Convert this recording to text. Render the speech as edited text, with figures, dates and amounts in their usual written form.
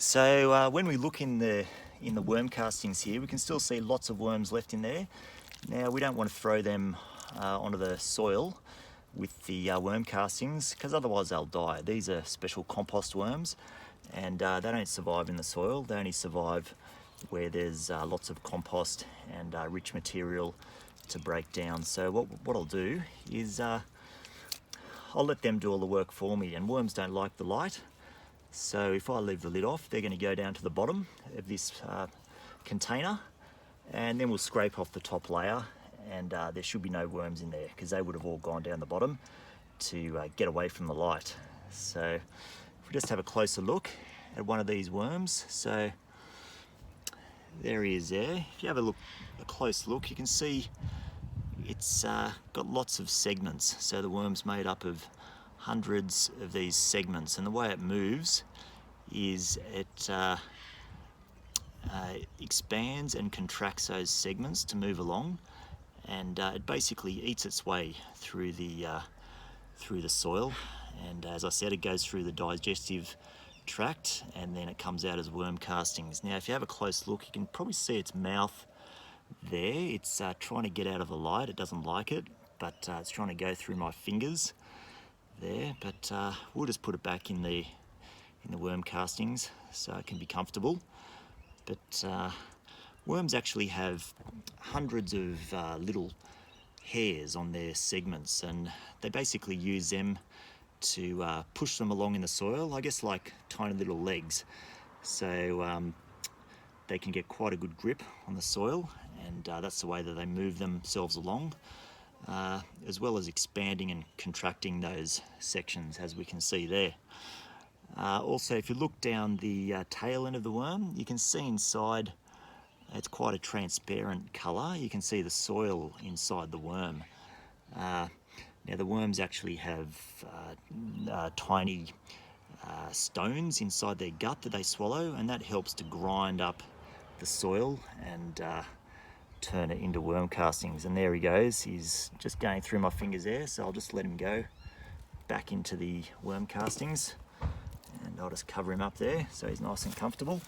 So when we look in the worm castings here, we can still see lots of worms left in there. Now we don't want to throw them onto the soil with the worm castings, because otherwise they'll die. These are special compost worms, and they don't survive in the soil. They only survive where there's lots of compost and rich material to break down. So what I'll do is I'll let them do all the work for me, and worms don't like the light. So if I leave the lid off, they're going to go down to the bottom of this container, and then we'll scrape off the top layer, and there should be no worms in there because they would have all gone down the bottom to get away from the light. So if we just have a closer look at one of these worms, so there he is there. If you have a close look, you can see it's got lots of segments. So the worm's made up of hundreds of these segments, and the way it moves is it expands and contracts those segments to move along, and it basically eats its way through the soil. And as I said, it goes through the digestive tract, and then it comes out as worm castings. Now if you have a close look, you can probably see its mouth there. It's trying to get out of the light. It doesn't like it, but it's trying to go through my fingers there. But we'll just put it back in the worm castings so it can be comfortable. But worms actually have hundreds of little hairs on their segments, and they basically use them to push them along in the soil, I guess like tiny little legs. So they can get quite a good grip on the soil, and that's the way that they move themselves along, as well as expanding and contracting those sections, as we can see there. Also, if you look down the tail end of the worm, you can see inside it's quite a transparent colour. You can see the soil inside the worm. Now the worms actually have tiny stones inside their gut that they swallow, and that helps to grind up the soil and turn it into worm castings. And there he goes. He's just going through my fingers there, so I'll just let him go back into the worm castings, and I'll just cover him up there so he's nice and comfortable.